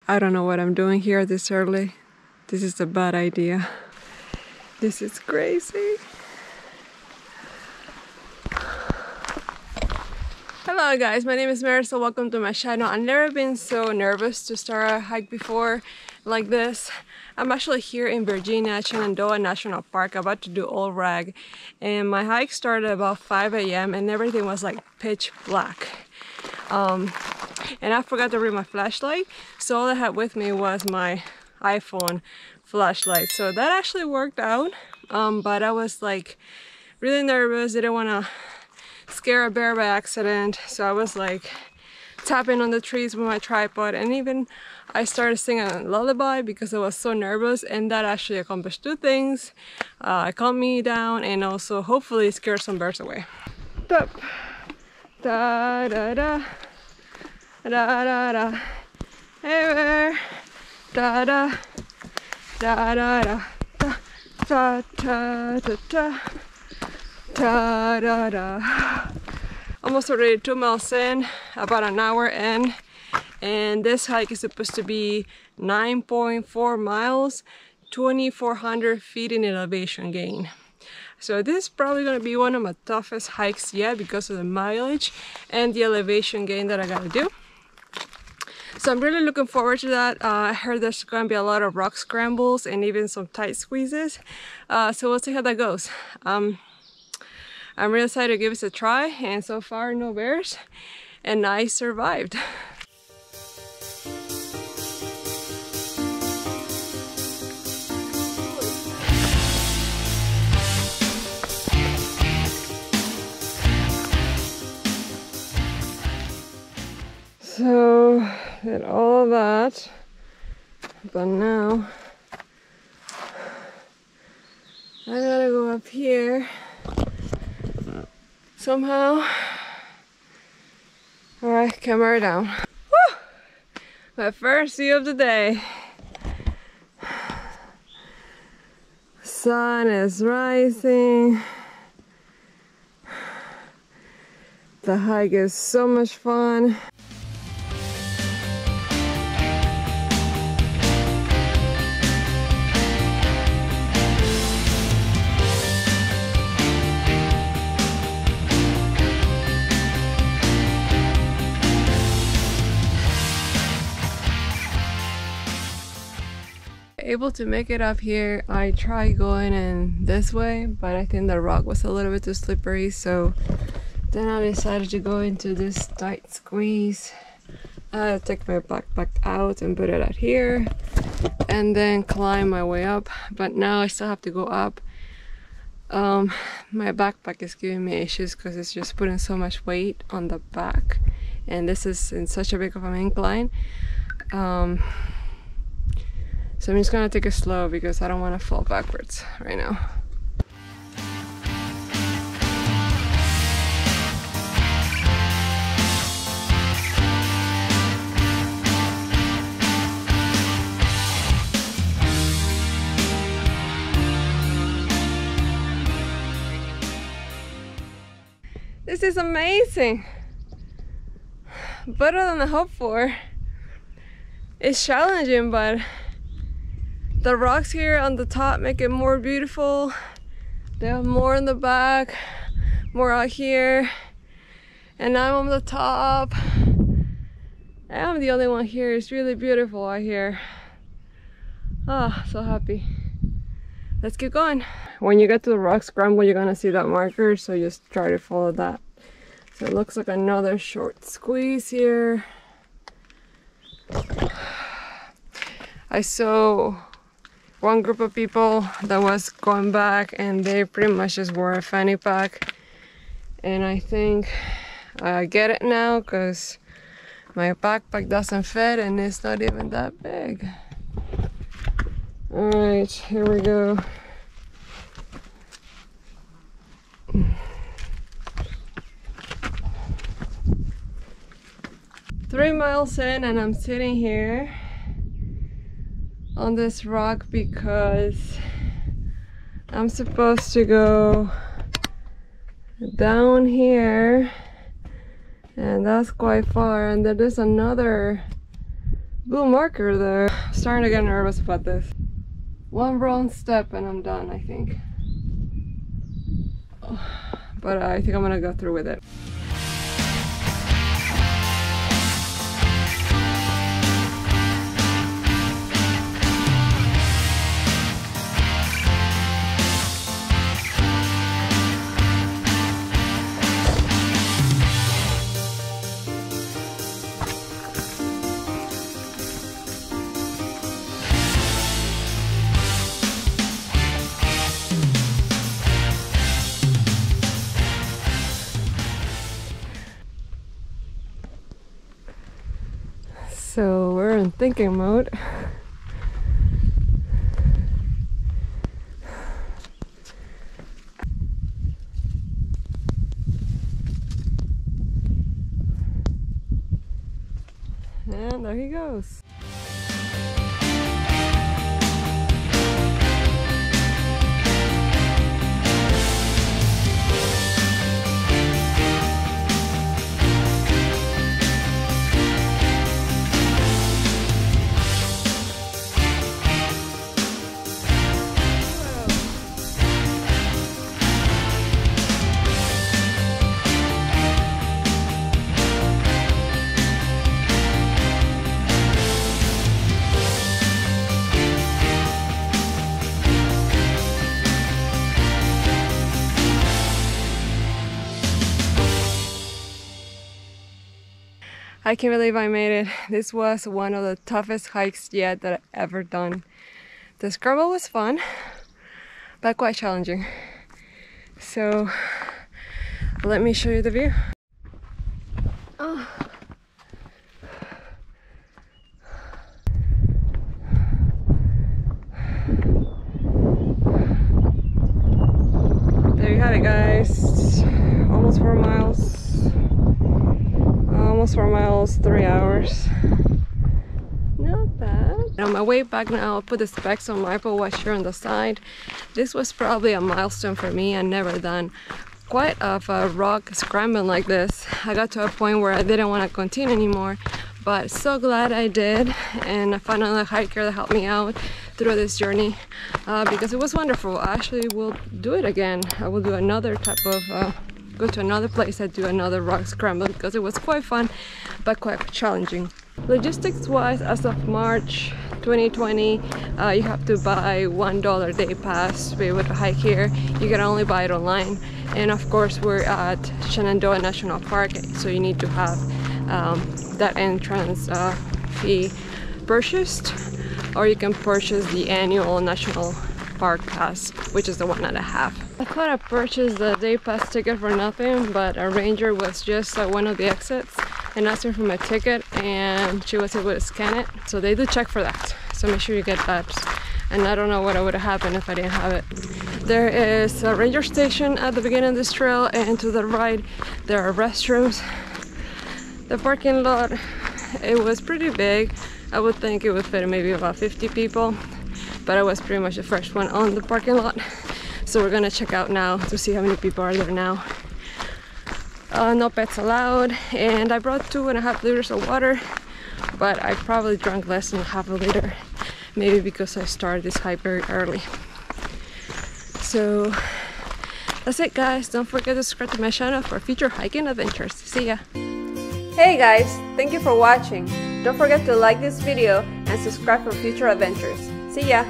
I don't know what I'm doing here this early. This is a bad idea. This is crazy. Hello guys, my name is Marisol. Welcome to my channel. I've never been so nervous to start a hike before like this. I'm actually here in Virginia, Shenandoah National Park, about to do all rag. And my hike started about 5 a.m. and everything was like pitch black. And I forgot to bring my flashlight, so all I had with me was my iPhone flashlight. So that actually worked out, but I was like really nervous, didn't want to scare a bear by accident, so I was like tapping on the trees with my tripod, and even I started singing a lullaby because I was so nervous, and that actually accomplished two things. It calmed me down and also hopefully scared some birds away. Da da da da da da. Hey bear. Da da da da da da da da da. Da, da, da. Almost already 2 miles in, about an hour in, and this hike is supposed to be 9.4 miles, 2,400 feet in elevation gain. So this is probably going to be one of my toughest hikes yet because of the mileage and the elevation gain that I gotta do. So I'm really looking forward to that. I heard there's going to be a lot of rock scrambles and even some tight squeezes. So we'll see how that goes. I'm really excited to give this a try, and so far no bears, and I survived. So, did all of that, but now I gotta go up here somehow. Alright, camera down. Woo! My first view of the day. Sun is rising. The hike is so much fun. Able to make it up here. I tried going in this way, but I think the rock was a little bit too slippery, so then I decided to go into this tight squeeze. I take my backpack out and put it out here and then climb my way up, but now I still have to go up. My backpack is giving me issues because it's just putting so much weight on the back, and this is in such a big of an incline. So I'm just gonna take it slow because I don't want to fall backwards right now. This is amazing! Better than I hoped for. It's challenging, but the rocks here on the top make it more beautiful. They have more in the back, more out here, and I'm on the top. I'm the only one here. It's really beautiful out here. Ah, so happy. Let's keep going. When you get to the rock scramble, you're gonna see that marker, so just try to follow that. So it looks like another short squeeze here. I saw one group of people that was going back, and they pretty much just wore a fanny pack, and I think I get it now because my backpack doesn't fit and it's not even that big. All right, here we go. Three miles in, and I'm sitting here on this rock because I'm supposed to go down here, and that's quite far, and there is another Blue marker there. Starting to get nervous about this. One wrong step and I'm done, I think. But I think I'm gonna go through with it. So we're in thinking mode. And there he goes. I can't believe I made it. This was one of the toughest hikes yet that I've ever done. The scramble was fun, but quite challenging. So let me show you the view. Oh. There you have it, guys. Almost 4 miles. Almost 4 miles, 3 hours. Not bad. On my way back now, I'll put the specs on my Apple Watch here on the side. This was probably a milestone for me. I've never done quite a rock scrambling like this. I got to a point where I didn't want to continue anymore, but so glad I did, and I found another hiker that helped me out through this journey because it was wonderful. I actually will do it again. I will do another type of go to another place and do another rock scramble because it was quite fun but quite challenging. Logistics wise, as of March 2020, you have to buy $1 day pass to be able to hike here. You can only buy it online, and of course we're at Shenandoah National Park, so you need to have that entrance fee purchased, or you can purchase the annual National Park Pass, which is the one that I have. I thought I purchased the day pass ticket for nothing, but a ranger was just at one of the exits and asked me for my ticket, and she was able to scan it. So they do check for that, so make sure you get that. And I don't know what would have happened if I didn't have it. There is a ranger station at the beginning of this trail, and to the right there are restrooms. The parking lot, it was pretty big. I would think it would fit maybe about 50 people. But I was pretty much the first one on the parking lot. So we're gonna check out now to see how many people are there now. No pets allowed, and I brought 2.5 liters of water, but I probably drank less than half a liter, maybe because I started this hike very early. So that's it, guys. Don't forget to subscribe to my channel for future hiking adventures. See ya! Hey guys, thank you for watching. Don't forget to like this video and subscribe for future adventures. See ya!